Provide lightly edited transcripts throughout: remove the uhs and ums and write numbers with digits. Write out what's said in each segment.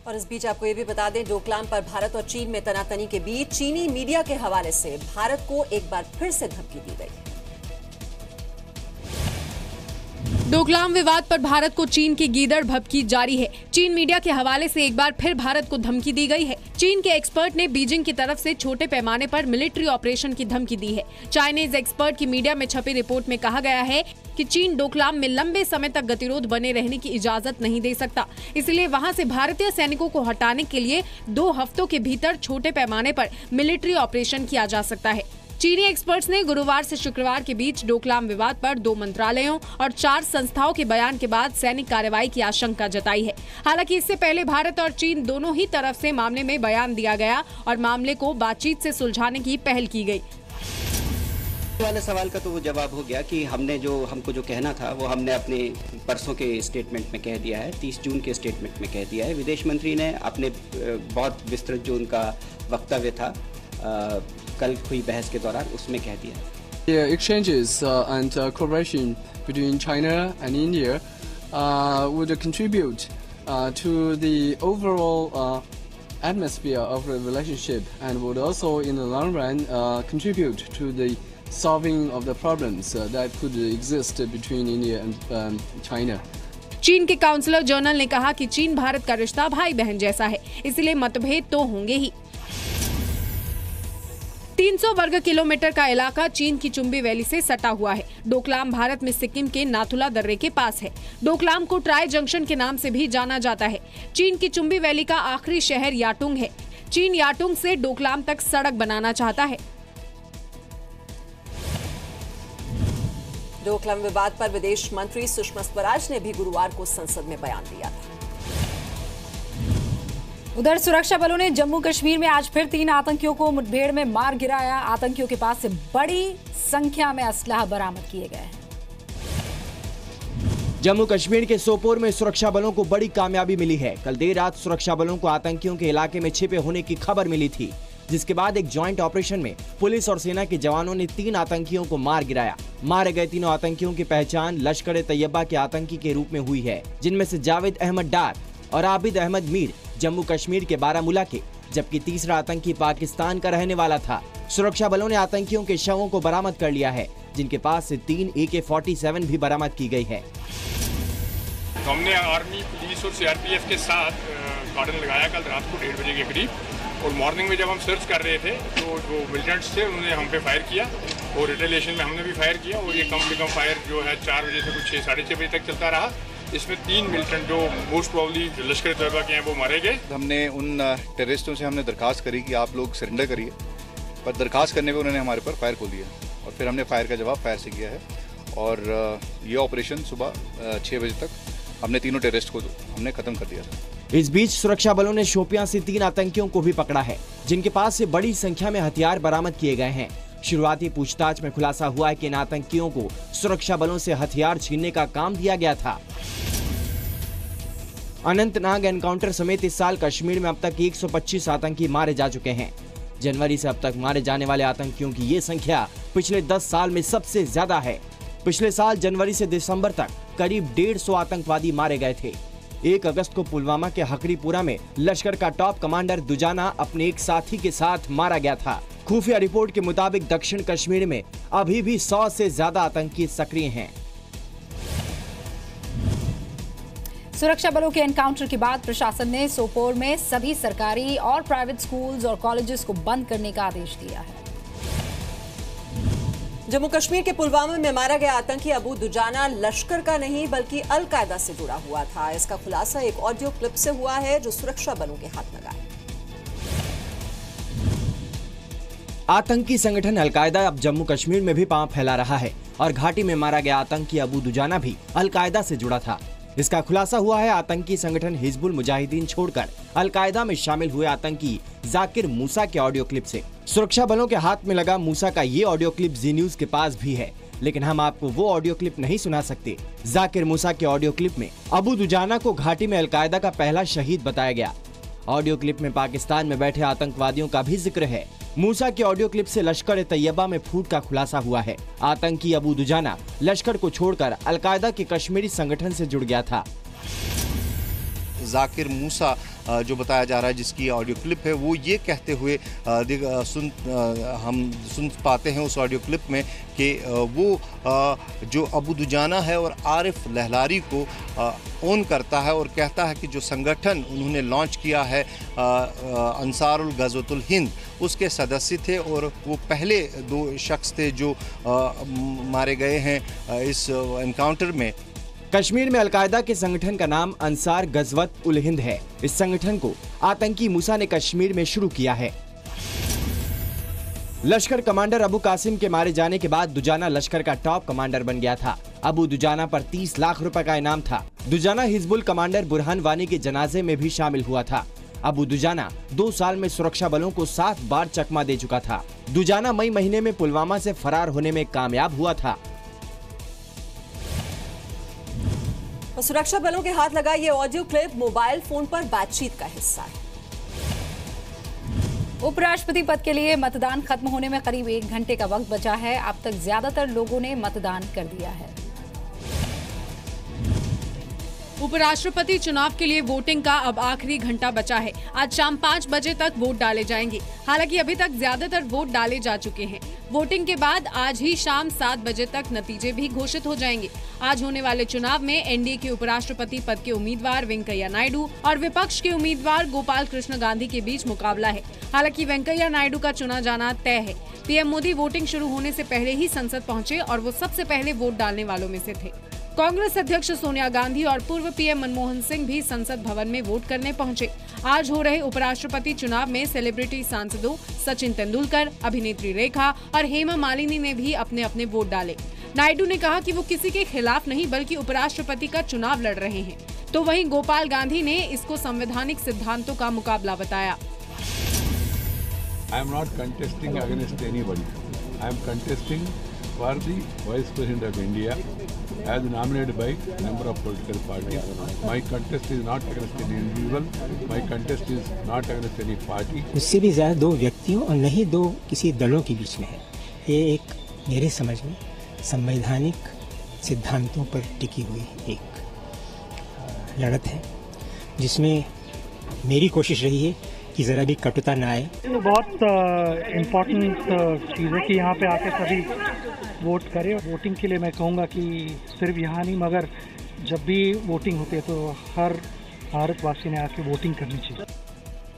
और इस बीच आपको ये भी बता दें, डोकलाम पर भारत और चीन में तनातनी के बीच चीनी मीडिया के हवाले से भारत को एक बार फिर से धमकी दी गई। डोकलाम विवाद पर भारत को चीन की गीदड़ भभकी जारी है। चीन मीडिया के हवाले से एक बार फिर भारत को धमकी दी गई है। चीन के एक्सपर्ट ने बीजिंग की तरफ से छोटे पैमाने पर मिलिट्री ऑपरेशन की धमकी दी है। चाइनीज एक्सपर्ट की मीडिया में छपी रिपोर्ट में कहा गया है कि चीन डोकलाम में लंबे समय तक गतिरोध बने रहने की इजाजत नहीं दे सकता, इसलिए वहां से भारतीय सैनिकों को हटाने के लिए 2 हफ्तों के भीतर छोटे पैमाने पर मिलिट्री ऑपरेशन किया जा सकता है। चीनी एक्सपर्ट्स ने गुरुवार से शुक्रवार के बीच डोकलाम विवाद पर 2 मंत्रालयों और 4 संस्थाओं के बयान के बाद सैनिक कार्रवाई की आशंका जताई है। हालांकि इससे पहले भारत और चीन दोनों ही तरफ से मामले में बयान दिया गया और मामले को बातचीत से सुलझाने की पहल की गई। वाले सवाल का तो वो जवाब हो गया कि हमको जो कहना था वो हमने अपने परसों के स्टेटमेंट में कह दिया है, 30 जून के स्टेटमेंट में कह दिया है। विदेश मंत्री ने अपने बहुत विस्तृत जो उनका वक्तव्य था कल हुई बहस के दौरान उसमें कह दिया। Exchanges and cooperation between China and India would contribute to the overall atmosphere of the relationship and would also in the long run contribute to the solving of the problems that could exist between India and China. चीन के counsellor general ने कहा कि चीन भारत का रिश्ता भाई बहन जैसा है, इसलिए मतभेद तो होंगे ही। 300 वर्ग किलोमीटर का इलाका चीन की चुंबी वैली से सटा हुआ है। डोकलाम भारत में सिक्किम के नाथुला दर्रे के पास है। डोकलाम को ट्राई जंक्शन के नाम से भी जाना जाता है। चीन की चुंबी वैली का आखिरी शहर याटुंग है। चीन याटुंग से डोकलाम तक सड़क बनाना चाहता है। डोकलाम विवाद पर विदेश मंत्री सुषमा स्वराज ने भी गुरुवार को संसद में बयान दिया था। उधर सुरक्षा बलों ने जम्मू कश्मीर में आज फिर 3 आतंकियों को मुठभेड़ में मार गिराया। आतंकियों के पास से बड़ी संख्या में असलहा बरामद किए गए हैं। जम्मू कश्मीर के सोपोर में सुरक्षा बलों को बड़ी कामयाबी मिली है। कल देर रात सुरक्षा बलों को आतंकियों के इलाके में छिपे होने की खबर मिली थी, जिसके बाद एक ज्वाइंट ऑपरेशन में पुलिस और सेना के जवानों ने 3 आतंकियों को मार गिराया। मारे गए तीनों आतंकियों की पहचान लश्कर ए तैयबा के आतंकी के रूप में हुई है, जिनमें से जावेद अहमद डार और आबिद अहमद मीर जम्मू कश्मीर के बारामूला के, जबकि तीसरा आतंकी पाकिस्तान का रहने वाला था। सुरक्षा बलों ने आतंकियों के शवों को बरामद कर लिया है, जिनके पास से 3 AK-47 भी बरामद की गई है। हमने आर्मी, पुलिस और CRPF के साथ गार्डन लगाया कल रात को 1:30 बजे के करीब, और मॉर्निंग में जब हम सर्च कर रहे थे तो जो मिलिटेंट्स थे उन्होंने हम पे फायर किया और रिटेलिएशन में हमने भी फायर किया, और ये कम से कम फायर जो है 4 बजे से कुछ 6 साढ़े 6 बजे तक चलता रहा। इसमें 3 मिलिटेंट जो मोस्ट प्रोबेबली लश्कर तैयबा के हैं वो मारे गए। हमने उन टेररिस्टों से दरखास्त करी कि आप लोग सरेंडर करिए, पर दरखास्त करने पे उन्होंने हमारे पर फायर खोल दिया और फिर हमने फायर का जवाब फायर से किया है। और ये ऑपरेशन सुबह 6 बजे तक हमने तीनों टेररिस्ट को हमने खत्म कर दिया था। इस बीच सुरक्षा बलों ने शोपियां से 3 आतंकियों को भी पकड़ा है, जिनके पास से बड़ी संख्या में हथियार बरामद किए गए हैं। शुरुआती पूछताछ में खुलासा हुआ है कि इन आतंकियों को सुरक्षा बलों से हथियार छीनने का काम दिया गया था। अनंतनाग एनकाउंटर समेत इस साल कश्मीर में अब तक 125 आतंकी मारे जा चुके हैं। जनवरी से अब तक मारे जाने वाले आतंकियों की ये संख्या पिछले 10 साल में सबसे ज्यादा है। पिछले साल जनवरी से दिसंबर तक करीब 150 आतंकवादी मारे गए थे। 1 अगस्त को पुलवामा के हकरीपुरा में लश्कर का टॉप कमांडर दुजाना अपने एक साथी के साथ मारा गया था। खुफिया रिपोर्ट के मुताबिक दक्षिण कश्मीर में अभी भी 100 से ज्यादा आतंकी सक्रिय हैं। सुरक्षा बलों के एनकाउंटर के बाद प्रशासन ने सोपोर में सभी सरकारी और प्राइवेट स्कूल्स और कॉलेजेस को बंद करने का आदेश दिया है। जम्मू कश्मीर के पुलवामा में मारा गया आतंकी अबू दुजाना लश्कर का नहीं बल्कि अल कायदा से जुड़ा हुआ था। इसका खुलासा एक ऑडियो क्लिप से हुआ है जो सुरक्षा बलों के हाथ लगा है। आतंकी संगठन अल कायदा अब जम्मू कश्मीर में भी पांव फैला रहा है और घाटी में मारा गया आतंकी अबू दुजाना भी अल कायदा से जुड़ा था। इसका खुलासा हुआ है आतंकी संगठन हिजबुल मुजाहिदीन छोड़कर अल कायदा में शामिल हुए आतंकी जाकिर मूसा के ऑडियो क्लिप से। सुरक्षा बलों के हाथ में लगा मूसा का ये ऑडियो क्लिप जी न्यूज के पास भी है, लेकिन हम आपको वो ऑडियो क्लिप नहीं सुना सकते। जाकिर मूसा के ऑडियो क्लिप में अबू दुजाना को घाटी में अल कायदा का पहला शहीद बताया गया। ऑडियो क्लिप में पाकिस्तान में बैठे आतंकवादियों का भी जिक्र है। मूसा के ऑडियो क्लिप से लश्कर ए तैयबा में फूट का खुलासा हुआ है। आतंकी अबू दुजाना लश्कर को छोड़कर अल कायदा के कश्मीरी संगठन से जुड़ गया था। जाकिर मूसा जो बताया जा रहा है, जिसकी ऑडियो क्लिप है, वो ये कहते हुए हम सुन पाते हैं उस ऑडियो क्लिप में कि वो जो अबू दुजाना है और आरिफ लहलारी को ओन करता है और कहता है कि जो संगठन उन्होंने लॉन्च किया है अंसारुल गज़वतुल हिंद, उसके सदस्य थे और वो पहले 2 शख्स थे जो मारे गए हैं इस एनकाउंटर में। कश्मीर में अलकायदा के संगठन का नाम अंसार गज़वत उल हिंद है। इस संगठन को आतंकी मूसा ने कश्मीर में शुरू किया है। लश्कर कमांडर अबू कासिम के मारे जाने के बाद दुजाना लश्कर का टॉप कमांडर बन गया था। अबू दुजाना पर 30 लाख रुपए का इनाम था। दुजाना हिजबुल कमांडर बुरहान वानी के जनाजे में भी शामिल हुआ था। अबू दुजाना 2 साल में सुरक्षा बलों को 7 बार चकमा दे चुका था। दुजाना मई महीने में पुलवामा से फरार होने में कामयाब हुआ था। सुरक्षा बलों के हाथ लगा ये ऑडियो क्लिप मोबाइल फोन पर बातचीत का हिस्सा है। उपराष्ट्रपति पद के लिए मतदान खत्म होने में करीब 1 घंटे का वक्त बचा है। अब तक ज्यादातर लोगों ने मतदान कर दिया है। उपराष्ट्रपति चुनाव के लिए वोटिंग का अब आखिरी घंटा बचा है। आज शाम 5 बजे तक वोट डाले जाएंगे। हालांकि अभी तक ज्यादातर वोट डाले जा चुके हैं। वोटिंग के बाद आज ही शाम 7 बजे तक नतीजे भी घोषित हो जाएंगे। आज होने वाले चुनाव में एनडीए के उपराष्ट्रपति पद के उम्मीदवार वेंकैया नायडू और विपक्ष के उम्मीदवार गोपाल कृष्ण गांधी के बीच मुकाबला है। हालांकि वेंकैया नायडू का चुना जाना तय है। पीएम मोदी वोटिंग शुरू होने से पहले ही संसद पहुंचे और वो सबसे पहले वोट डालने वालों में से थे। कांग्रेस अध्यक्ष सोनिया गांधी और पूर्व पीएम मनमोहन सिंह भी संसद भवन में वोट करने पहुंचे। आज हो रहे उपराष्ट्रपति चुनाव में सेलिब्रिटी सांसदों सचिन तेंदुलकर, अभिनेत्री रेखा और हेमा मालिनी ने भी अपने अपने वोट डाले। नायडू ने कहा कि वो किसी के खिलाफ नहीं बल्कि उपराष्ट्रपति का चुनाव लड़ रहे हैं। तो वहीं गोपाल गांधी ने इसको संवैधानिक सिद्धांतों का मुकाबला बताया। I am not contesting against anybody. I am contesting for the Vice President of India as nominated by member of political parties. My contest is not against any individual. My contest is not against any party. उससे भी ज़्यादा 2 व्यक्तियों और नहीं 2 किसी दलों के बीच में है। ये एक मेरे समझ में संवैधानिक सिद्धांतों पर टिकी हुई एक लड़त है, जिसमें मेरी कोशिश रही है कि ज़रा भी कटुता ना आए। बहुत इम्पोर्टेंट चीज़ है कि यहाँ पे आके सभी वोट करें। वोटिंग के लिए मैं कहूँगा कि सिर्फ यहाँ नहीं मगर जब भी वोटिंग होती है तो हर भारतवासी ने आके वोटिंग करनी चाहिए।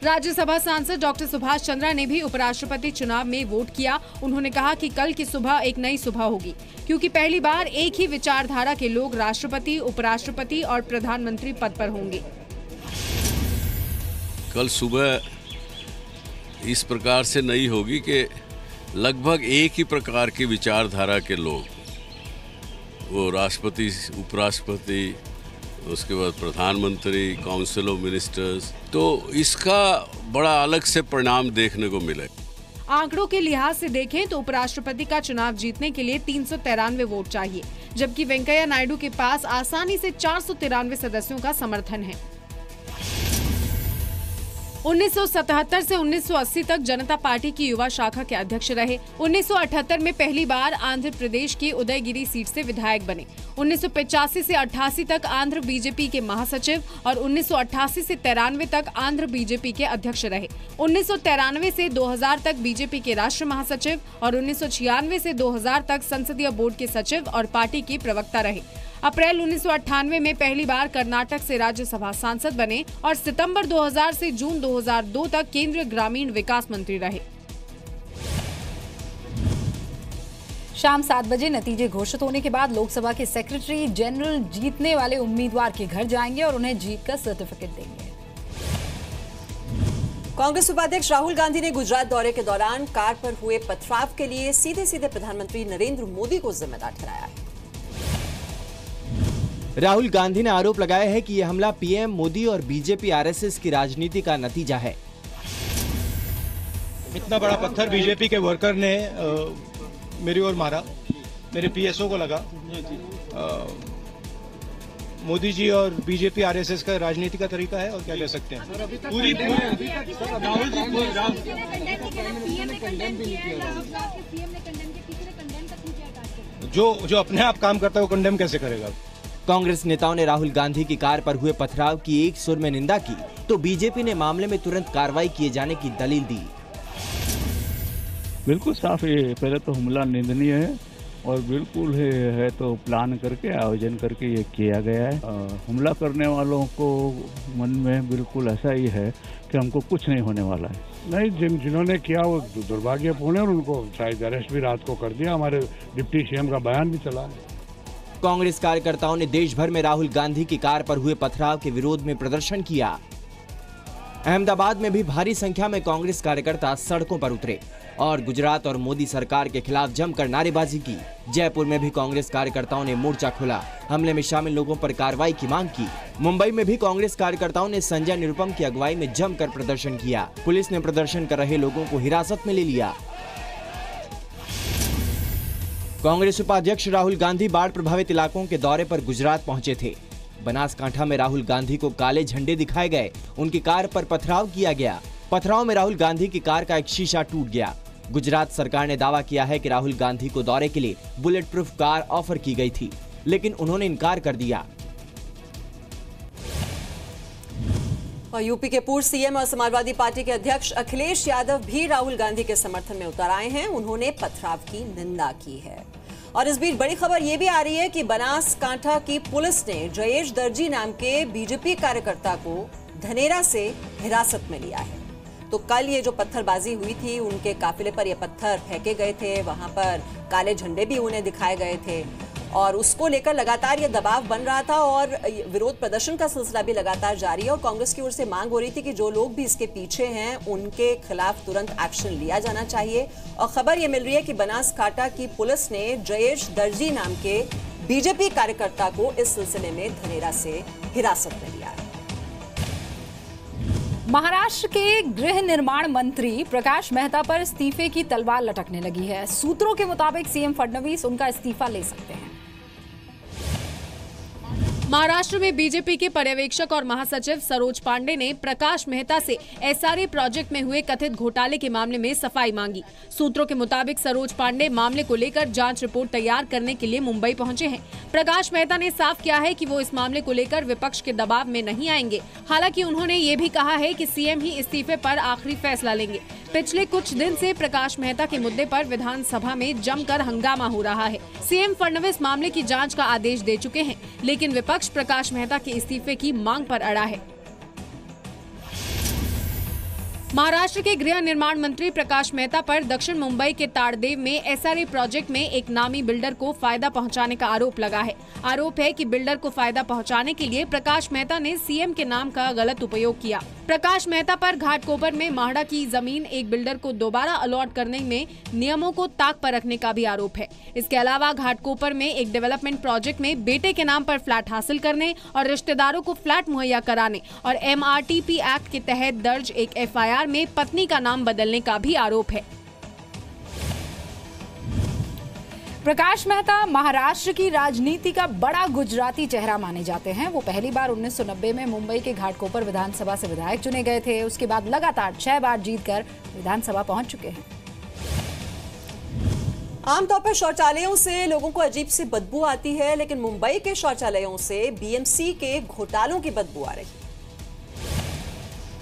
राज्यसभा सांसद डॉक्टर सुभाष चंद्रा ने भी उपराष्ट्रपति चुनाव में वोट किया। उन्होंने कहा कि कल की सुबह एक नई सुबह होगी, क्योंकि पहली बार एक ही विचारधारा के लोग राष्ट्रपति, उपराष्ट्रपति और प्रधानमंत्री पद पर होंगे। कल सुबह इस प्रकार से नई होगी कि लगभग एक ही प्रकार की विचारधारा के लोग, वो राष्ट्रपति, उपराष्ट्रपति, उसके बाद प्रधानमंत्री, काउंसिल ऑफ मिनिस्टर्स, तो इसका बड़ा अलग से परिणाम देखने को मिले। आंकड़ों के लिहाज से देखें तो उपराष्ट्रपति का चुनाव जीतने के लिए 393 वोट चाहिए, जबकि वेंकैया नायडू के पास आसानी से 493 सदस्यों का समर्थन है। 1977 से 1980 तक जनता पार्टी की युवा शाखा के अध्यक्ष रहे। 1978 में पहली बार आंध्र प्रदेश की उदयगिरी सीट से विधायक बने। 1985 से 88 तक आंध्र बीजेपी के महासचिव और 1988 से 93 तक आंध्र बीजेपी के अध्यक्ष रहे। 1993 से 2000 तक बीजेपी के राष्ट्रीय महासचिव और 1996 से 2000 तक संसदीय बोर्ड के सचिव और पार्टी के प्रवक्ता रहे। अप्रैल 1998 में पहली बार कर्नाटक से राज्यसभा सांसद बने और सितंबर 2000 से जून 2002 तक केंद्रीय ग्रामीण विकास मंत्री रहे। शाम 7 बजे नतीजे घोषित होने के बाद लोकसभा के सेक्रेटरी जनरल जीतने वाले उम्मीदवार के घर जाएंगे और उन्हें जीत का सर्टिफिकेट देंगे। कांग्रेस उपाध्यक्ष राहुल गांधी ने गुजरात दौरे के दौरान कार पर हुए पथराव के लिए सीधे प्रधानमंत्री नरेंद्र मोदी को जिम्मेदार ठहराया है। राहुल गांधी ने आरोप लगाया है कि यह हमला पीएम मोदी और बीजेपी आरएसएस की राजनीति का नतीजा है। इतना बड़ा पत्थर बीजेपी के वर्कर ने मेरी ओर मारा, मेरे पीएसओ को लगा। मोदी जी और बीजेपी आरएसएस का राजनीति का तरीका है और क्या कह सकते हैं। जो अपने आप काम करता है वो कंडेम कैसे करेगा? कांग्रेस नेताओं ने राहुल गांधी की कार पर हुए पथराव की एक सुर में निंदा की, तो बीजेपी ने मामले में तुरंत कार्रवाई किए जाने की दलील दी। बिल्कुल साफ, ये पहले तो हमला निंदनीय है और बिल्कुल है तो प्लान करके आयोजन करके ये किया गया है। हमला करने वालों को मन में बिल्कुल ऐसा ही है कि हमको कुछ नहीं होने वाला है। नहीं, जिन्होंने किया वो दुर्भाग्यपूर्ण है और उनको शायद अरेस्ट भी रात को कर दिया। हमारे डिप्टी सीएम का बयान भी चला है। कांग्रेस कार्यकर्ताओं ने देश भर में राहुल गांधी की कार पर हुए पथराव के विरोध में प्रदर्शन किया। अहमदाबाद में भी भारी संख्या में कांग्रेस कार्यकर्ता सड़कों पर उतरे और गुजरात और मोदी सरकार के खिलाफ जमकर नारेबाजी की। जयपुर में भी कांग्रेस कार्यकर्ताओं ने मोर्चा खोला, हमले में शामिल लोगों पर कार्रवाई की मांग की। मुंबई में भी कांग्रेस कार्यकर्ताओं ने संजय निरुपम की अगुवाई में जमकर प्रदर्शन किया। पुलिस ने प्रदर्शन कर रहे लोगों को हिरासत में ले लिया। कांग्रेस उपाध्यक्ष राहुल गांधी बाढ़ प्रभावित इलाकों के दौरे पर गुजरात पहुंचे थे। बनासकांठा में राहुल गांधी को काले झंडे दिखाए गए, उनकी कार पर पथराव किया गया। पथराव में राहुल गांधी की कार का एक शीशा टूट गया। गुजरात सरकार ने दावा किया है कि राहुल गांधी को दौरे के लिए बुलेट प्रूफ कार ऑफर की गई थी, लेकिन उन्होंने इनकार कर दिया। और यूपी के पूर्व सीएम और समाजवादी पार्टी के अध्यक्ष अखिलेश यादव भी राहुल गांधी के समर्थन में उतर आए हैं। उन्होंने पथराव की निंदा की है। और इस बीच बड़ी खबर यह भी आ रही है कि बनासकांठा की पुलिस ने जयेश दर्जी नाम के बीजेपी कार्यकर्ता को धनेरा से हिरासत में लिया है। तो कल ये जो पत्थरबाजी हुई थी, उनके काफिले पर ये पत्थर फेंके गए थे, वहां पर काले झंडे भी उन्हें दिखाए गए थे और उसको लेकर लगातार ये दबाव बन रहा था और विरोध प्रदर्शन का सिलसिला भी लगातार जारी है। और कांग्रेस की ओर से मांग हो रही थी कि जो लोग भी इसके पीछे हैं उनके खिलाफ तुरंत एक्शन लिया जाना चाहिए। और खबर ये मिल रही है कि बनासकांठा की पुलिस ने जयेश दर्जी नाम के बीजेपी कार्यकर्ता को इस सिलसिले में धनेरा से हिरासत में लिया है। महाराष्ट्र के गृह निर्माण मंत्री प्रकाश मेहता पर इस्तीफे की तलवार लटकने लगी है। सूत्रों के मुताबिक सीएम फडणवीस उनका इस्तीफा ले सकते हैं। महाराष्ट्र में बीजेपी के पर्यवेक्षक और महासचिव सरोज पांडे ने प्रकाश मेहता से एसआरए प्रोजेक्ट में हुए कथित घोटाले के मामले में सफाई मांगी। सूत्रों के मुताबिक सरोज पांडे मामले को लेकर जांच रिपोर्ट तैयार करने के लिए मुंबई पहुंचे हैं। प्रकाश मेहता ने साफ किया है कि वो इस मामले को लेकर विपक्ष के दबाव में नहीं आएंगे। हालांकि उन्होंने ये भी कहा है कि सीएम ही इस्तीफे पर आखिरी फैसला लेंगे। पिछले कुछ दिन से प्रकाश मेहता के मुद्दे पर विधानसभा में जमकर हंगामा हो रहा है। सीएम फडणवीस मामले की जांच का आदेश दे चुके हैं, लेकिन विपक्ष प्रकाश मेहता के इस्तीफे की मांग पर अड़ा है। महाराष्ट्र के गृह निर्माण मंत्री प्रकाश मेहता पर दक्षिण मुंबई के ताड़देव में एसआरए प्रोजेक्ट में एक नामी बिल्डर को फायदा पहुंचाने का आरोप लगा है। आरोप है कि बिल्डर को फायदा पहुंचाने के लिए प्रकाश मेहता ने सीएम के नाम का गलत उपयोग किया। प्रकाश मेहता पर घाटकोपर में माहड़ा की जमीन एक बिल्डर को दोबारा अलॉट करने में नियमों को ताक पर रखने का भी आरोप है। इसके अलावा घाटकोपर में एक डेवलपमेंट प्रोजेक्ट में बेटे के नाम पर फ्लैट हासिल करने और रिश्तेदारों को फ्लैट मुहैया कराने और MRTP एक्ट के तहत दर्ज एक FIR में पत्नी का नाम बदलने का भी आरोप है। प्रकाश मेहता महाराष्ट्र की राजनीति का बड़ा गुजराती चेहरा माने जाते हैं। वो पहली बार 1990 में मुंबई के घाटकोपर विधानसभा से विधायक चुने गए थे। उसके बाद लगातार 6 बार जीतकर विधानसभा पहुंच चुके हैं। आमतौर पर शौचालयों से लोगों को अजीब सी बदबू आती है, लेकिन मुंबई के शौचालयों से BMC के घोटालों की बदबू आ रही है।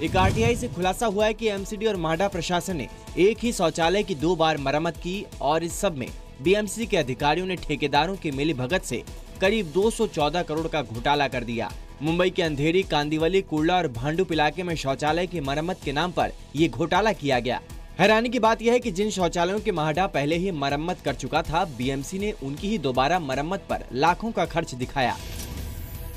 एक RTI से खुलासा हुआ है कि MCD और माडा प्रशासन ने एक ही शौचालय की 2 बार मरम्मत की और इस सब में BMC के अधिकारियों ने ठेकेदारों की मिलीभगत से करीब 214 करोड़ का घोटाला कर दिया। मुंबई के अंधेरी, कांदिवली, कुर्ला और भांडुप इलाके में शौचालय की मरम्मत के नाम पर ये घोटाला किया गया। हैरानी की बात यह है कि जिन शौचालयों के माहडा पहले ही मरम्मत कर चुका था, BMC ने उनकी ही दोबारा मरम्मत पर लाखों का खर्च दिखाया।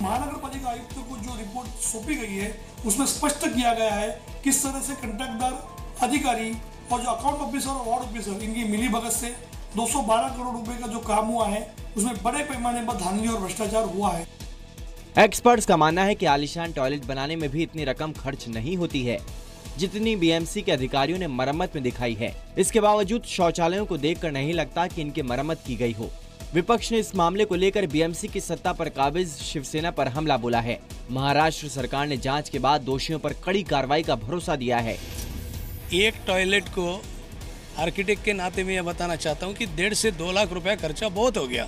महानगर पालिका आयुक्त को जो रिपोर्ट सौंपी गई है उसमें स्पष्ट किया गया है किस तरह से कंट्रैक्टदार, अधिकारी और जो अकाउंट ऑफिसर और वार्ड ऑफिसर इनकी मिलीभगत से 212 करोड़ रुपए का जो काम हुआ है उसमें बड़े पैमाने पर धांधली और भ्रष्टाचार हुआ है। एक्सपर्ट्स का मानना है कि आलीशान टॉयलेट बनाने में भी इतनी रकम खर्च नहीं होती है जितनी BMC के अधिकारियों ने मरम्मत में दिखाई है। इसके बावजूद शौचालयों को देखकर नहीं लगता कि इनकी मरम्मत की गई हो। विपक्ष ने इस मामले को लेकर BMC की सत्ता पर काबिज शिवसेना पर हमला बोला है। महाराष्ट्र सरकार ने जांच के बाद दोषियों पर कड़ी कार्रवाई का भरोसा दिया है। एक टॉयलेट को आर्किटेक्ट के नाते मैं यह बताना चाहता हूं कि 1.5 से 2 लाख रुपया खर्चा बहुत हो गया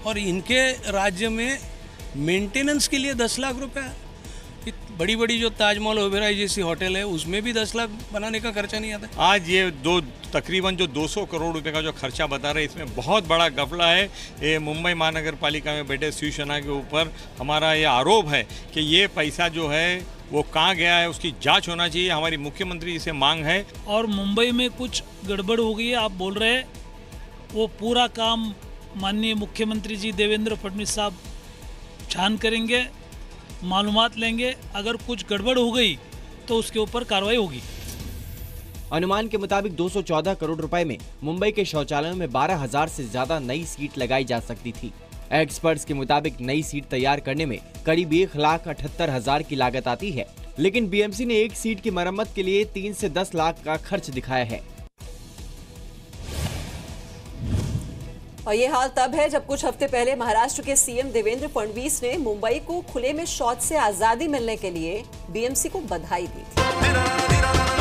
और इनके राज्य में मेंटेनेंस के लिए 10 लाख रुपया। बड़ी बड़ी जो ताजमहल ओबेरॉय जैसी होटल है उसमें भी 10 लाख बनाने का खर्चा नहीं आता। आज ये तकरीबन जो 200 करोड़ रुपए का जो खर्चा बता रहे हैं, इसमें बहुत बड़ा गफला है। ये मुंबई महानगर पालिका में बैठे शिवसेना के ऊपर हमारा ये आरोप है कि ये पैसा जो है वो कहाँ गया है, उसकी जांच होना चाहिए। हमारी मुख्यमंत्री से मांग है। और मुंबई में कुछ गड़बड़ हो गई है आप बोल रहे हैं, वो पूरा काम माननीय मुख्यमंत्री जी देवेंद्र फडणवीस साहब छान करेंगे, मालूमात लेंगे। अगर कुछ गड़बड़ हो गई तो उसके ऊपर कार्रवाई होगी। अनुमान के मुताबिक 214 करोड़ रुपए में मुंबई के शौचालयों में 12,000 से ज्यादा नई सीट लगाई जा सकती थी। एक्सपर्ट्स के मुताबिक नई सीट तैयार करने में करीब 1,78,000 की लागत आती है, लेकिन बीएमसी ने एक सीट की मरम्मत के लिए 3 से 10 लाख का खर्च दिखाया है। और ये हाल तब है जब कुछ हफ्ते पहले महाराष्ट्र के सीएम देवेंद्र फडणवीस ने मुंबई को खुले में शौच से आजादी मिलने के लिए बीएमसी को बधाई दी थी।